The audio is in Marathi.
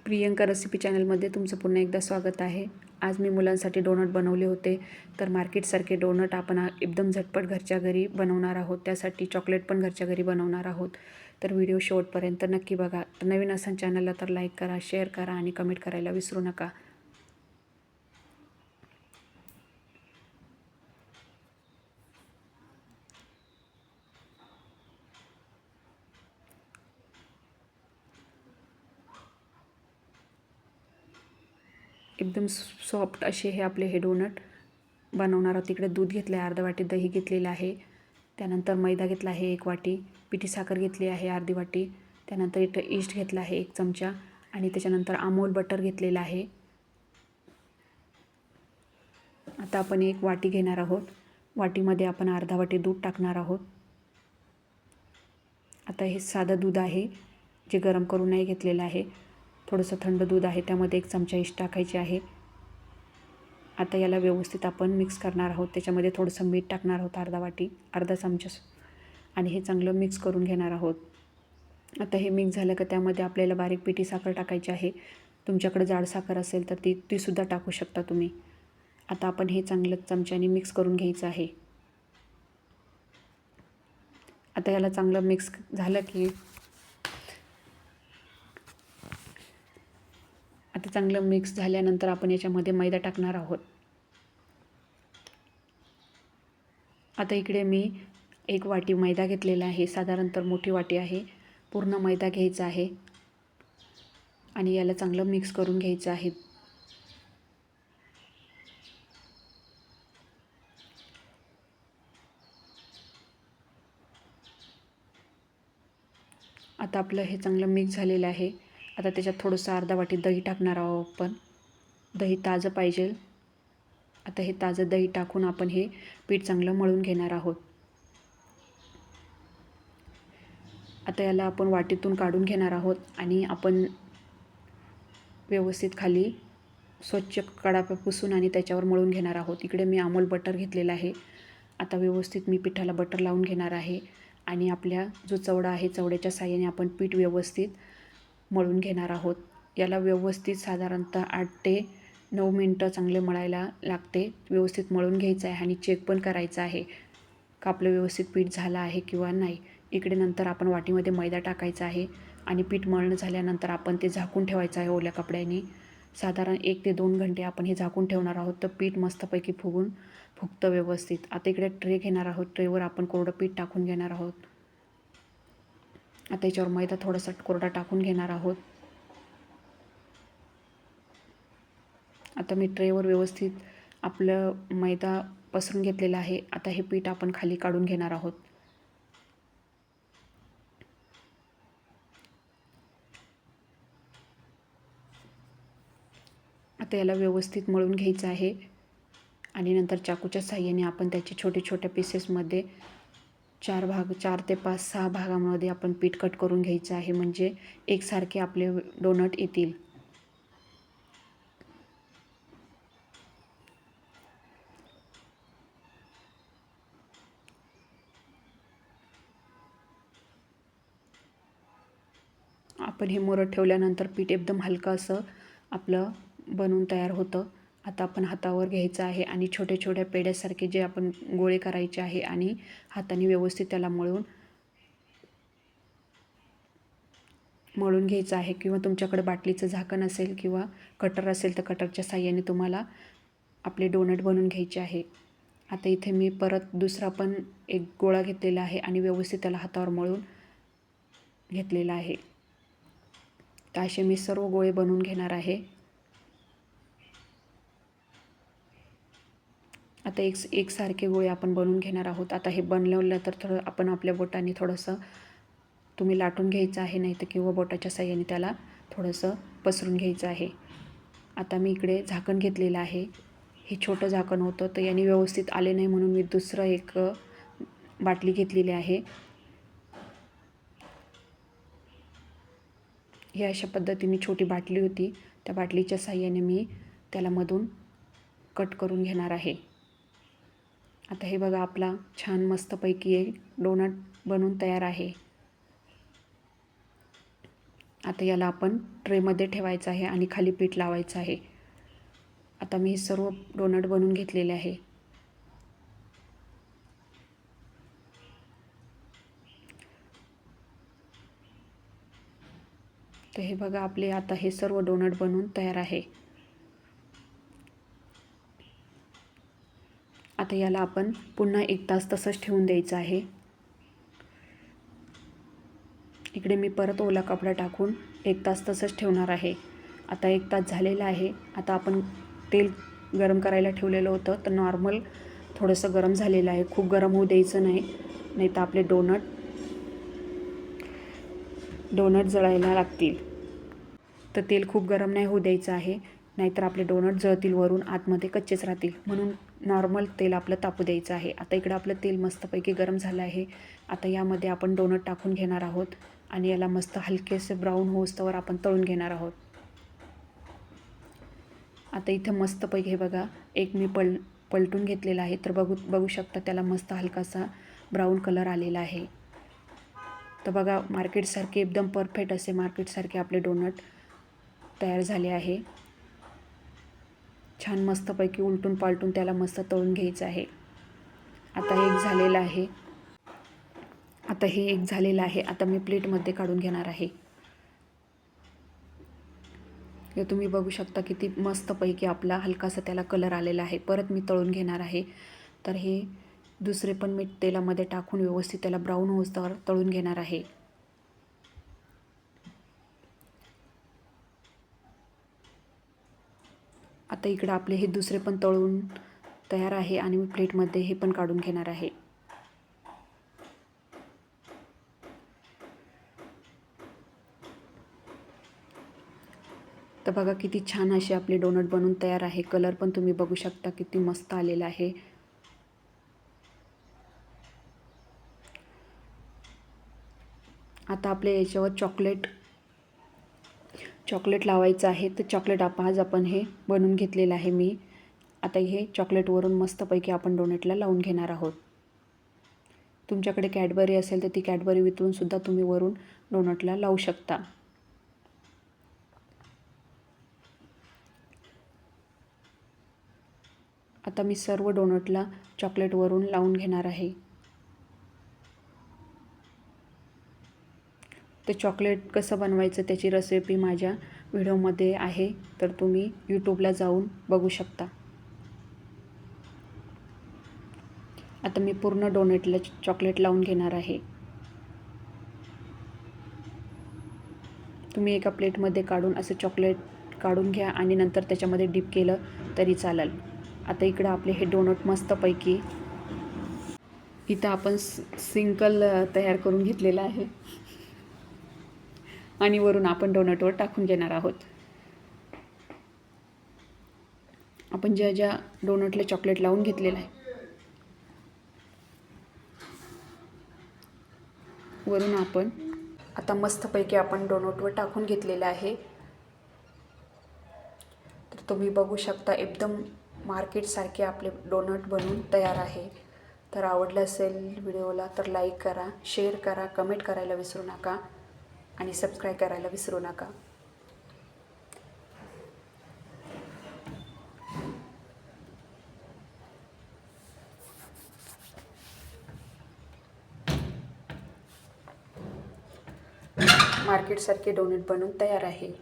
प्रियंका रेसिपी चॅनलमध्ये तुमचं पुन्हा एकदा स्वागत आहे। आज मी मुलांसाठी डोनट बनवले होते। तर मार्केटसारखे डोनट आपण एकदम झटपट घरच्या घरी बनवणार आहोत। त्यासाठी चॉकलेट पण घरच्या घरी बनवणार आहोत। तर व्हिडिओ शेवटपर्यंत नक्की बघा। तर नवीन असाल चॅनलला तर लाईक करा, शेअर करा आणि कमेंट करायला विसरू नका। एकदम सॉफ्ट असे हे आपले हे डोनट बनवणार आहोत। तिकडे दूध घेतलं आहे, अर्धा वाटी दही घेतलेलं आहे, त्यानंतर मैदा घेतला आहे 1 वाटी, पिठी साखर घेतली आहे अर्धी वाटी, त्यानंतर इथं ईस्ट घेतला आहे 1 चमचा आणि त्याच्यानंतर अमूल बटर घेतलेलं आहे। आता आपण 1 वाटी घेणार आहोत। वाटीमध्ये आपण अर्धा वाटी दूध टाकणार आहोत। आता हे साधं दूध आहे, जे गरम करून नाही घेतलेलं आहे। थोडंसं थंड दूध आहे, त्यामध्ये 1 चमचा ईस्ट टाकायचे आहे। आता याला व्यवस्थित आपण मिक्स करणार आहोत। त्याच्यामध्ये थोडंसं मीठ टाकणार आहोत अर्धा चमचा आणि हे चांगलं मिक्स करून घेणार आहोत। आता हे मिक्स झालं का त्यामध्ये आपल्याला बारीक पिठी साखर टाकायची आहे। तुमच्याकडे जाड साखर असेल तर ती सुद्धा टाकू शकता तुम्ही। आता आपण हे चांगलं चमच्याने मिक्स करून घ्यायचं आहे। आता याला चांगलं मिक्स झालं की आता चांगलं मिक्स झाल्यानंतर आपण याच्यामध्ये मैदा टाकणार आहोत। आता इकडे मी 1 वाटी मैदा घेतलेला आहे, साधारणतः मोठी वाटी आहे। पूर्ण मैदा घ्यायचा आहे आणि याला चांगलं मिक्स करून घ्यायचं आहे। आता आपलं हे चांगलं मिक्स झालेलं आहे। आता त्याच्यात थोडंसं अर्धा वाटी दही टाकणार आहोत आपण। दही ताजं पाहिजे। आता हे ताजं दही टाकून आपण हे पीठ चांगलं मळून घेणार आहोत। आता याला आपण वाटीतून काढून घेणार आहोत आणि आपण व्यवस्थित खाली स्वच्छ कडा पुसून आणि त्याच्यावर मळून घेणार आहोत। इकडे मी अमूल बटर घेतलेला आहे। आता व्यवस्थित मी पिठाला बटर लावून घेणार आहे आणि आपल्या जो चवडा आहे चवड्याच्या साहाय्याने आपण पीठ व्यवस्थित मळून घेणार आहोत। याला व्यवस्थित साधारणतः 8 ते 9 मिनटं चांगले मळायला लागते। व्यवस्थित मळून घ्यायचं आहे आणि चेक पण करायचं आहे का आपलं व्यवस्थित पीठ झालं आहे किंवा नाही। इकडे नंतर आपण वाटीमध्ये मैदा टाकायचा आहे आणि पीठ मळणं झाल्यानंतर आपण ते झाकून ठेवायचं आहे ओल्या कपड्याने। साधारण 1 ते 2 घंटे आपण हे झाकून ठेवणार आहोत, तर पीठ मस्तपैकी फुगतं व्यवस्थित। आता इकडे ट्रे घेणार आहोत, ट्रेवर आपण कोरडं पीठ टाकून घेणार आहोत। आता याच्यावर मैदा थोडासा कोरडा टाकून घेणार आहोत। आता मी ट्रेवर व्यवस्थित आपलं मैदा पसरून घेतलेला आहे। आता हे पीठ आपण खाली काढून घेणार आहोत। आता याला व्यवस्थित मळून घ्यायचं आहे आणि नंतर चाकूच्या साहाय्याने आपण त्याचे छोटे छोटे पीसेसमध्ये 4 ते 6 भागामध्ये आपण पीठ कट करून घ्यायचं आहे, म्हणजे एकसारखे आपले डोनट येतील। आपण हे मुरत ठेवल्यानंतर पीठ एकदम हलकं असं आपलं बनवून तयार होतं। आता आपण हातावर घ्यायचं आहे आणि छोटे छोट्या पेड्यासारखे जे आपण गोळे करायचे आहे आणि हाताने व्यवस्थित त्याला मळून घ्यायचं आहे। किंवा तुमच्याकडे बाटलीचं झाकण असेल किंवा कटर असेल तर कटरच्या साहाय्याने तुम्हाला आपले डोनट बनवून घ्यायचे आहे। आता इथे मी परत दुसरा पण एक गोळा घेतलेला आहे आणि व्यवस्थित त्याला हातावर मळून घेतलेला आहे। तर असे मी सर्व गोळे बनवून घेणार आहे। आता एकसारखे गोळे आपण बनवून घेणार आहोत। आता हे बनवलं तर थोडं आपण आपल्या बोटाने थोडंसं तुम्ही लाटून घ्यायचं आहे, नाही तर किंवा बोटाच्या साहाय्याने त्याला थोडंसं पसरून घ्यायचं आहे। आता मी इकडे झाकण घेतलेलं आहे। हे छोटं झाकण होतं, तर याने व्यवस्थित आले नाही म्हणून मी दुसरं एक बाटली घेतलेली आहे। ही अशा पद्धतीने छोटी बाटली होती, त्या बाटलीच्या साहाय्याने मी त्याला मधून कट करून घेणार आहे। आता हे बघा, आपला छान मस्तपैकी एक डोनट बनवून तयार आहे। आता याला आपण ट्रेमध्ये ठेवायचं आहे आणि खाली पीठ लावायचं आहे. आता मी हे सर्व डोनट बनवून घेतलेले आहे. तर हे बघा, आपले आता हे सर्व डोनट बनवून तयार आहे. आता याला आपण पुन्हा 1 तास तसंच ठेवून द्यायचं आहे. इकडे मी परत ओला कपडा टाकून 1 तास तसंच ठेवणार आहे. आता 1 तास झालेला आहे. आता आपण तेल गरम करायला ठेवलेलं होतं, तर नॉर्मल थोडंसं गरम झालेलं आहे. खूप गरम होऊ द्यायचं नाही, नाही तर आपले डोनट जळायला लागतील. तर तेल खूप गरम नाही होऊ द्यायचं आहे, नाहीतर आपले डोनट जळतील, वरून आतमध्ये कच्चेच राहतील. म्हणून नॉर्मल तेल आपलं तापू द्यायचं आहे. आता इकडं आपलं तेल मस्तपैकी गरम झालं आहे. आता यामध्ये आपण डोनट टाकून घेणार आहोत आणि याला मस्त हलकेसे ब्राऊन होईस्तोवर आपण तळून घेणार आहोत. आता इथं मस्तपैकी हे बघा, एक मी पलटून घेतलेला आहे. तर बघू शकता, त्याला मस्त हलकासा ब्राऊन कलर आलेला आहे. तर बघा, मार्केटसारखे एकदम परफेक्ट असे मार्केटसारखे आपले डोनट तयार झाले आहे. छान मस्तपैकी उलटून पालटून त्याला मस्त तळून घ्यायचं आहे. आता हे एक झालेलं आहे. आता मी प्लेटमध्ये काढून घेणार आहे. हे तुम्ही बघू शकता किती मस्तपैकी आपला हलकासा त्याला कलर आलेला आहे. परत मी तळून घेणार आहे. तर हे दुसरे पण मी तेलामध्ये टाकून व्यवस्थित त्याला ब्राऊन होईस्तोवर तळून घेणार आहे. आता इकडं आपले हे दुसरे पण तळून तयार आहे आणि मी प्लेटमध्ये हे पण काढून घेणार आहे. तर बघा, किती छान असे आपले डोनट बनवून तयार आहे. कलर पण तुम्ही बघू शकता किती मस्त आलेला आहे. आता आपल्या याच्यावर चॉकलेट लावायचं आहे. तर चॉकलेट आज आपण हे बनवून घेतलेलं आहे मी. आता हे चॉकलेटवरून मस्तपैकी आपण डोनटला लावून घेणार आहोत. तुमच्याकडे कॅडबरी असेल तर ती कॅडबरी वितळून सुद्धा तुम्ही वरून डोनटला लावू शकता. आता मी सर्व डोनटला चॉकलेटवरून लावून घेणार आहे. ते चॉकलेट कसं बनवायचं त्याची रेसिपी माझ्या व्हिडिओमध्ये आहे, तर तुम्ही यूट्यूबला जाऊन बघू शकता. आता मी पूर्ण डोनटला चॉकलेट लावून घेणार आहे. तुम्ही एका प्लेटमध्ये काढून असं चॉकलेट काढून घ्या आणि नंतर त्याच्यामध्ये डिप केलं तरी चालेल. आता इकडं आपले हे डोनट मस्तपैकी इथं आपण सिंकल तयार करून घेतलेलं आहे आणि वरून आपण डोनटवर टाकून घेणार आहोत. आपण ज्या डोनटला चॉकलेट लावून घेतलेलं आहे, वरून आपण आता मस्तपैकी आपण डोनटवर टाकून घेतलेलं आहे. तर तुम्ही बघू शकता, एकदम मार्केटसारखे आपले डोनट बनवून तयार आहे. तर आवडलं असेल व्हिडिओला तर लाईक करा, शेअर करा, कमेंट करायला विसरू नका आणि सबस्क्राईब करायला विसरू नका. मार्केटसारखे डोनट बनवून तयार आहे.